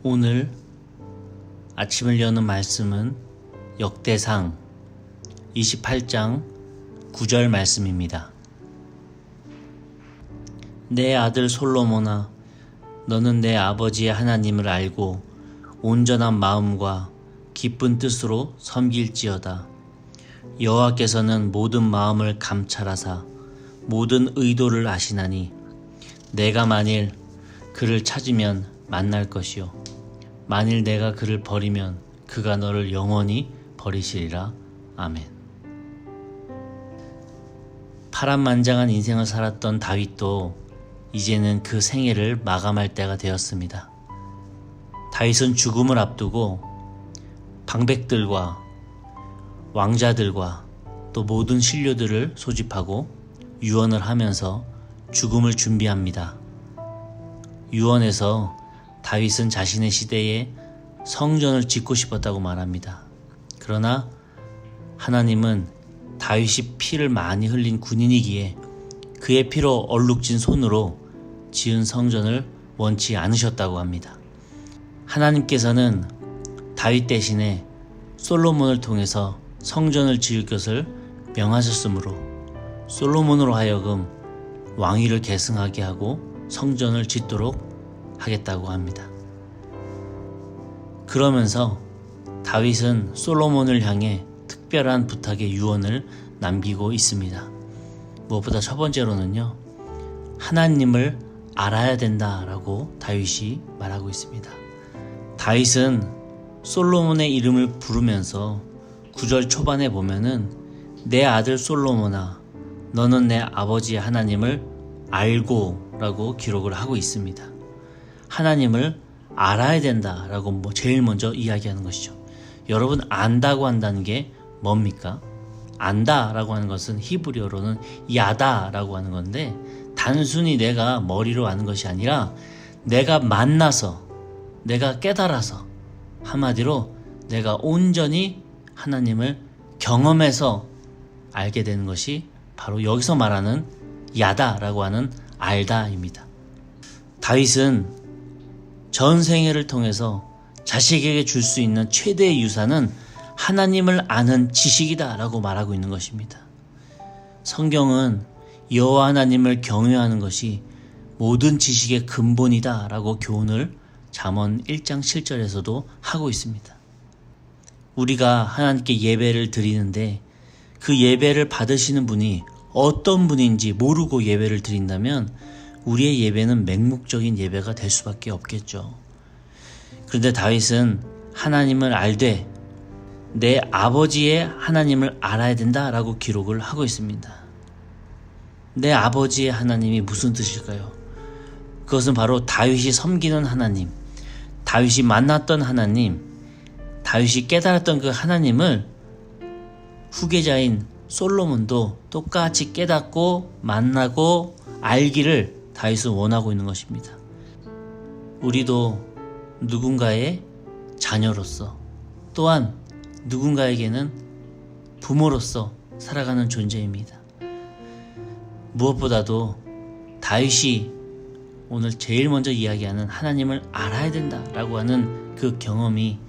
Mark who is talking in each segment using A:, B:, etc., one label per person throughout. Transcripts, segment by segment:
A: 오늘 아침을 여는 말씀은 역대상 28장 9절 말씀입니다. 내 아들 솔로몬아, 너는 내 아버지의 하나님을 알고 온전한 마음과 기쁜 뜻으로 섬길지어다. 여호와께서는 모든 마음을 감찰하사 모든 의도를 아시나니 내가 만일 그를 찾으면 만날 것이요 만일 내가 그를 버리면 그가 너를 영원히 버리시리라. 아멘. 파란만장한 인생을 살았던 다윗도 이제는 그 생애를 마감할 때가 되었습니다. 다윗은 죽음을 앞두고 방백들과 왕자들과 또 모든 신료들을 소집하고 유언을 하면서 죽음을 준비합니다. 유언에서 다윗은 자신의 시대에 성전을 짓고 싶었다고 말합니다. 그러나 하나님은 다윗이 피를 많이 흘린 군인이기에 그의 피로 얼룩진 손으로 지은 성전을 원치 않으셨다고 합니다. 하나님께서는 다윗 대신에 솔로몬을 통해서 성전을 지을 것을 명하셨으므로 솔로몬으로 하여금 왕위를 계승하게 하고 성전을 짓도록 하겠다고 합니다. 그러면서 다윗은 솔로몬을 향해 특별한 부탁의 유언을 남기고 있습니다. 무엇보다 첫 번째로는요, 하나님을 알아야 된다라고 다윗이 말하고 있습니다. 다윗은 솔로몬의 이름을 부르면서 9절 초반에 보면은 내 아들 솔로몬아, 너는 내 아버지의 하나님을 알고 라고 기록을 하고 있습니다. 하나님을 알아야 된다라고 제일 먼저 이야기하는 것이죠. 여러분, 안다고 한다는 게 뭡니까? 안다라고 하는 것은 히브리어로는 야다라고 하는 건데, 단순히 내가 머리로 아는 것이 아니라 내가 만나서, 내가 깨달아서, 한마디로 내가 온전히 하나님을 경험해서 알게 되는 것이 바로 여기서 말하는 야다라고 하는 알다입니다. 다윗은 전 생애를 통해서 자식에게 줄 수 있는 최대의 유산은 하나님을 아는 지식이다 라고 말하고 있는 것입니다. 성경은 여호와 하나님을 경외하는 것이 모든 지식의 근본이다 라고 교훈을 잠언 1장 7절에서도 하고 있습니다. 우리가 하나님께 예배를 드리는데 그 예배를 받으시는 분이 어떤 분인지 모르고 예배를 드린다면 우리의 예배는 맹목적인 예배가 될 수밖에 없겠죠. 그런데 다윗은 하나님을 알되 내 아버지의 하나님을 알아야 된다라고 기록을 하고 있습니다. 내 아버지의 하나님이 무슨 뜻일까요? 그것은 바로 다윗이 섬기는 하나님, 다윗이 만났던 하나님, 다윗이 깨달았던 그 하나님을 후계자인 솔로몬도 똑같이 깨닫고 만나고 알기를 다윗은 원하고 있는 것입니다. 우리도 누군가의 자녀로서 또한 누군가에게는 부모로서 살아가는 존재입니다. 무엇보다도 다윗이 오늘 제일 먼저 이야기하는 하나님을 알아야 된다라고 하는 그 경험이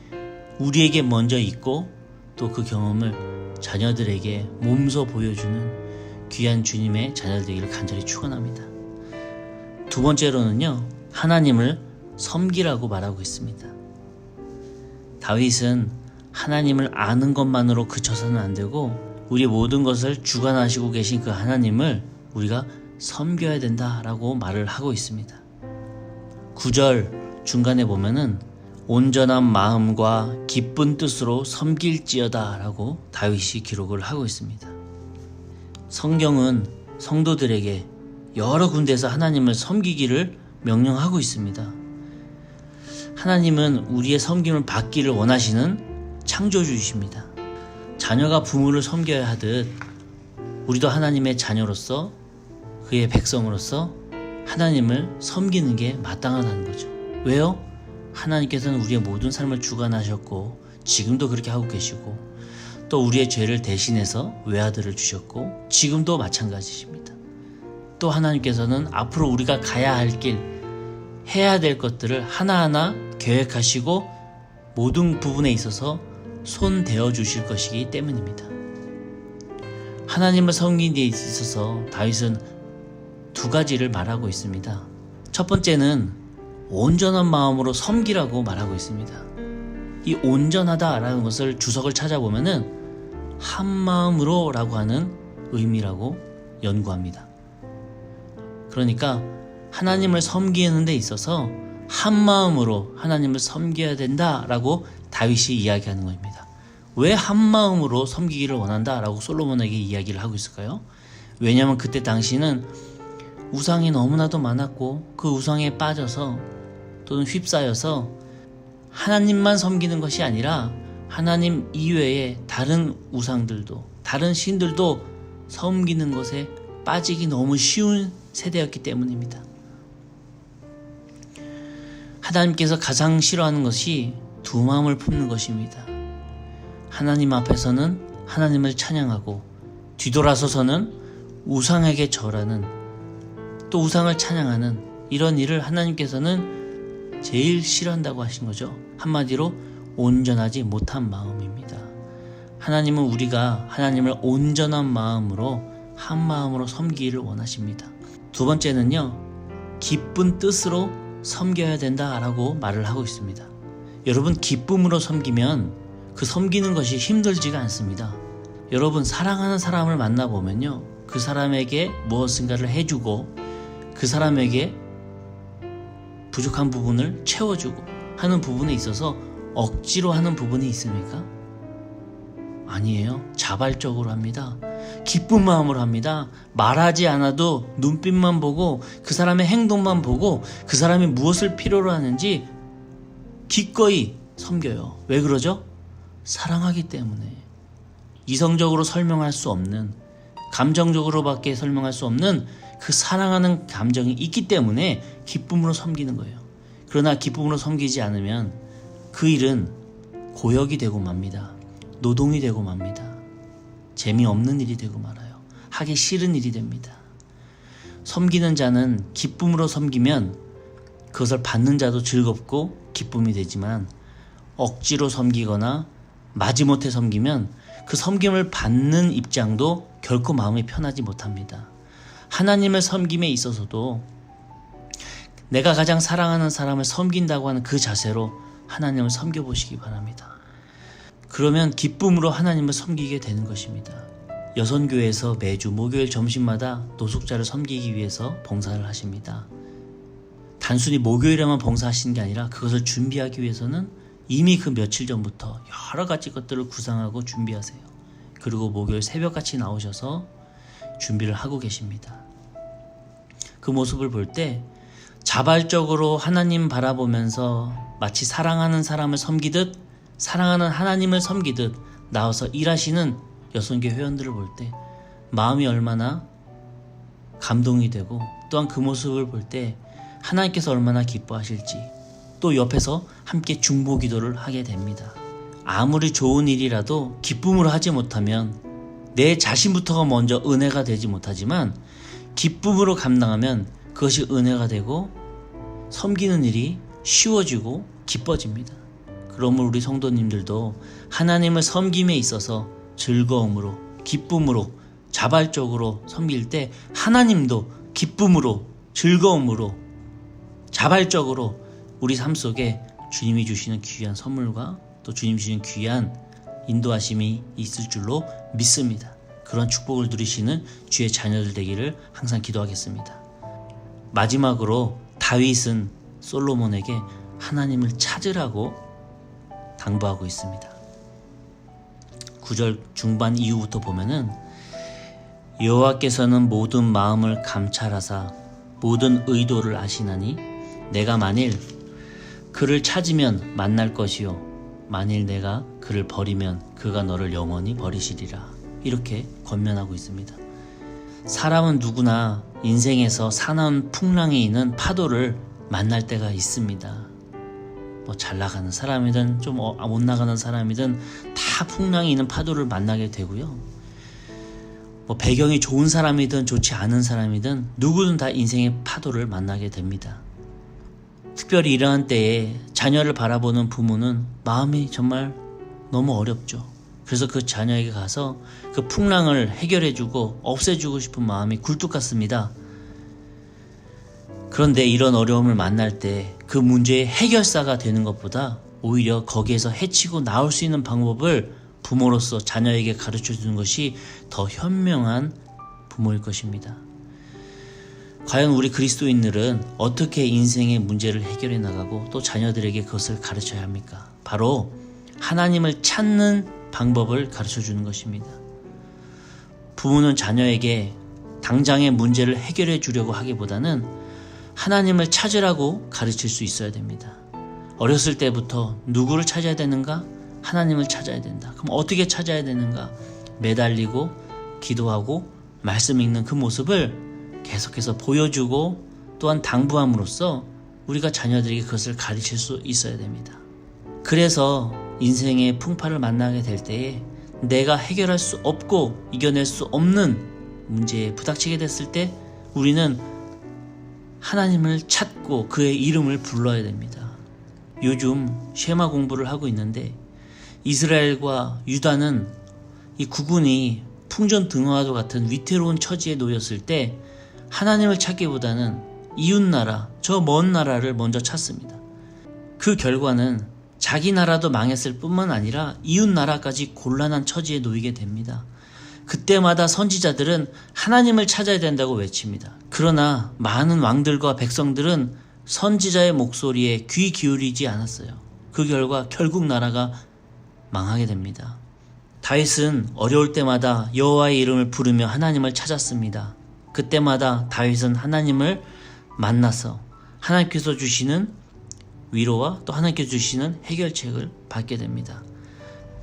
A: 우리에게 먼저 있고 또 그 경험을 자녀들에게 몸소 보여주는 귀한 주님의 자녀들이기를 간절히 축원합니다. 두 번째로는요, 하나님을 섬기라고 말하고 있습니다. 다윗은 하나님을 아는 것만으로 그쳐서는 안 되고 우리의 모든 것을 주관하시고 계신 그 하나님을 우리가 섬겨야 된다라고 말을 하고 있습니다. 9절 중간에 보면은 온전한 마음과 기쁜 뜻으로 섬길지어다 라고 다윗이 기록을 하고 있습니다. 성경은 성도들에게 여러 군데에서 하나님을 섬기기를 명령하고 있습니다. 하나님은 우리의 섬김을 받기를 원하시는 창조주이십니다. 자녀가 부모를 섬겨야 하듯 우리도 하나님의 자녀로서 그의 백성으로서 하나님을 섬기는 게 마땅하다는 거죠. 왜요? 하나님께서는 우리의 모든 삶을 주관하셨고 지금도 그렇게 하고 계시고 또 우리의 죄를 대신해서 외아들을 주셨고 지금도 마찬가지십니다. 또 하나님께서는 앞으로 우리가 가야 할 길, 해야 될 것들을 하나하나 계획하시고 모든 부분에 있어서 손 대어 주실 것이기 때문입니다. 하나님을 섬기는 데 있어서 다윗은 두 가지를 말하고 있습니다. 첫 번째는 온전한 마음으로 섬기라고 말하고 있습니다. 이 온전하다라는 것을 주석을 찾아보면은 한 마음으로 라고 하는 의미라고 연구합니다. 그러니까 하나님을 섬기는 데 있어서 한 마음으로 하나님을 섬겨야 된다라고 다윗이 이야기하는 것입니다. 왜 한 마음으로 섬기기를 원한다라고 솔로몬에게 이야기를 하고 있을까요? 왜냐하면 그때 당시는 우상이 너무나도 많았고 그 우상에 빠져서 또는 휩싸여서 하나님만 섬기는 것이 아니라 하나님 이외에 다른 우상들도 다른 신들도 섬기는 것에 빠지기 너무 쉬운 세대였기 때문입니다. 하나님께서 가장 싫어하는 것이 두 마음을 품는 것입니다. 하나님 앞에서는 하나님을 찬양하고 뒤돌아서서는 우상에게 절하는 또 우상을 찬양하는 이런 일을 하나님께서는 제일 싫어한다고 하신 거죠. 한마디로 온전하지 못한 마음입니다. 하나님은 우리가 하나님을 온전한 마음으로 한 마음으로 섬기기를 원하십니다. 두 번째는요, 기쁜 뜻으로 섬겨야 된다라고 말을 하고 있습니다. 여러분, 기쁨으로 섬기면 그 섬기는 것이 힘들지가 않습니다. 여러분, 사랑하는 사람을 만나보면요, 그 사람에게 무엇인가를 해주고 그 사람에게 부족한 부분을 채워주고 하는 부분에 있어서 억지로 하는 부분이 있습니까? 아니에요. 자발적으로 합니다. 기쁜 마음으로 합니다. 말하지 않아도 눈빛만 보고 그 사람의 행동만 보고 그 사람이 무엇을 필요로 하는지 기꺼이 섬겨요. 왜 그러죠? 사랑하기 때문에. 이성적으로 설명할 수 없는, 감정적으로밖에 설명할 수 없는 그 사랑하는 감정이 있기 때문에 기쁨으로 섬기는 거예요. 그러나 기쁨으로 섬기지 않으면 그 일은 고역이 되고 맙니다. 노동이 되고 맙니다. 재미없는 일이 되고 말아요. 하기 싫은 일이 됩니다. 섬기는 자는 기쁨으로 섬기면 그것을 받는 자도 즐겁고 기쁨이 되지만 억지로 섬기거나 마지못해 섬기면 그 섬김을 받는 입장도 결코 마음이 편하지 못합니다. 하나님을 섬김에 있어서도 내가 가장 사랑하는 사람을 섬긴다고 하는 그 자세로 하나님을 섬겨보시기 바랍니다. 그러면 기쁨으로 하나님을 섬기게 되는 것입니다. 여선교회에서 매주 목요일 점심마다 노숙자를 섬기기 위해서 봉사를 하십니다. 단순히 목요일에만 봉사하시는 게 아니라 그것을 준비하기 위해서는 이미 그 며칠 전부터 여러 가지 것들을 구상하고 준비하세요. 그리고 목요일 새벽같이 나오셔서 준비를 하고 계십니다. 그 모습을 볼 때 자발적으로 하나님 바라보면서 마치 사랑하는 사람을 섬기듯 사랑하는 하나님을 섬기듯 나와서 일하시는 여선교 회원들을 볼 때 마음이 얼마나 감동이 되고 또한 그 모습을 볼 때 하나님께서 얼마나 기뻐하실지 또 옆에서 함께 중보 기도를 하게 됩니다. 아무리 좋은 일이라도 기쁨으로 하지 못하면 내 자신부터가 먼저 은혜가 되지 못하지만 기쁨으로 감당하면 그것이 은혜가 되고 섬기는 일이 쉬워지고 기뻐집니다. 그러므로 우리 성도님들도 하나님을 섬김에 있어서 즐거움으로 기쁨으로 자발적으로 섬길 때 하나님도 기쁨으로 즐거움으로 자발적으로 우리 삶 속에 주님이 주시는 귀한 선물과 또 주님이 주시는 귀한 인도하심이 있을 줄로 믿습니다. 그런 축복을 누리시는 주의 자녀들 되기를 항상 기도하겠습니다. 마지막으로 다윗은 솔로몬에게 하나님을 찾으라고 당부하고 있습니다. 9절 중반 이후부터 보면은 여호와께서는 모든 마음을 감찰하사 모든 의도를 아시나니 내가 만일 그를 찾으면 만날 것이요 만일 내가 그를 버리면 그가 너를 영원히 버리시리라. 이렇게 권면하고 있습니다. 사람은 누구나 인생에서 사나운 풍랑이 있는 파도를 만날 때가 있습니다. 뭐 잘 나가는 사람이든 좀 못 나가는 사람이든 다 풍랑이 있는 파도를 만나게 되고요. 뭐 배경이 좋은 사람이든 좋지 않은 사람이든 누구든 다 인생의 파도를 만나게 됩니다. 특별히 이러한 때에 자녀를 바라보는 부모는 마음이 정말 너무 어렵죠. 그래서 그 자녀에게 가서 그 풍랑을 해결해주고 없애주고 싶은 마음이 굴뚝 같습니다. 그런데 이런 어려움을 만날 때 그 문제의 해결사가 되는 것보다 오히려 거기에서 해치고 나올 수 있는 방법을 부모로서 자녀에게 가르쳐 주는 것이 더 현명한 부모일 것입니다. 과연 우리 그리스도인들은 어떻게 인생의 문제를 해결해 나가고 또 자녀들에게 그것을 가르쳐야 합니까? 바로 하나님을 찾는 방법을 가르쳐 주는 것입니다. 부모는 자녀에게 당장의 문제를 해결해 주려고 하기보다는 하나님을 찾으라고 가르칠 수 있어야 됩니다. 어렸을 때부터 누구를 찾아야 되는가? 하나님을 찾아야 된다. 그럼 어떻게 찾아야 되는가? 매달리고 기도하고 말씀 읽는 그 모습을 계속해서 보여주고 또한 당부함으로써 우리가 자녀들에게 그것을 가르칠 수 있어야 됩니다. 그래서 인생의 풍파를 만나게 될 때에 내가 해결할 수 없고 이겨낼 수 없는 문제에 부닥치게 됐을 때 우리는 하나님을 찾고 그의 이름을 불러야 됩니다. 요즘 쉐마 공부를 하고 있는데 이스라엘과 유다는 이 국군이 풍전등화와도 같은 위태로운 처지에 놓였을 때 하나님을 찾기보다는 이웃나라, 저 먼 나라를 먼저 찾습니다. 그 결과는 자기 나라도 망했을 뿐만 아니라 이웃나라까지 곤란한 처지에 놓이게 됩니다. 그때마다 선지자들은 하나님을 찾아야 된다고 외칩니다. 그러나 많은 왕들과 백성들은 선지자의 목소리에 귀 기울이지 않았어요. 그 결과 결국 나라가 망하게 됩니다. 다윗은 어려울 때마다 여호와의 이름을 부르며 하나님을 찾았습니다. 그때마다 다윗은 하나님을 만나서 하나님께서 주시는 위로와 또 하나님께서 주시는 해결책을 받게 됩니다.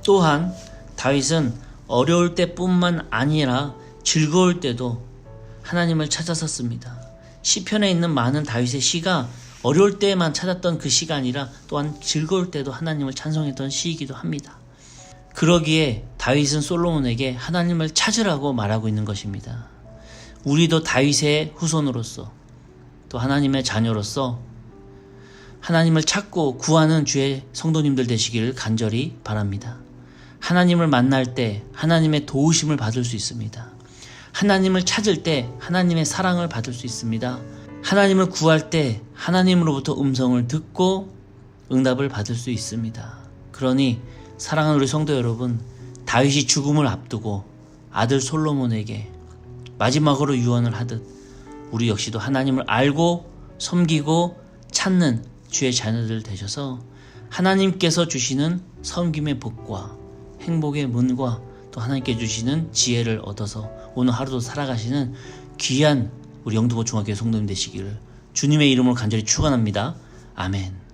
A: 또한 다윗은 어려울 때뿐만 아니라 즐거울 때도 하나님을 찾았었습니다. 시편에 있는 많은 다윗의 시가 어려울 때만 찾았던 그 시가 아니라 또한 즐거울 때도 하나님을 찬송했던 시이기도 합니다. 그러기에 다윗은 솔로몬에게 하나님을 찾으라고 말하고 있는 것입니다. 우리도 다윗의 후손으로서 또 하나님의 자녀로서 하나님을 찾고 구하는 주의 성도님들 되시기를 간절히 바랍니다. 하나님을 만날 때 하나님의 도우심을 받을 수 있습니다. 하나님을 찾을 때 하나님의 사랑을 받을 수 있습니다. 하나님을 구할 때 하나님으로부터 음성을 듣고 응답을 받을 수 있습니다. 그러니 사랑하는 우리 성도 여러분, 다윗이 죽음을 앞두고 아들 솔로몬에게 마지막으로 유언을 하듯 우리 역시도 하나님을 알고 섬기고 찾는 주의 자녀들 되셔서 하나님께서 주시는 섬김의 복과 행복의 문과 또 하나님께 주시는 지혜를 얻어서 오늘 하루도 살아가시는 귀한 우리 영등포 중학교 성도님 되시기를 주님의 이름으로 간절히 축원합니다. 아멘.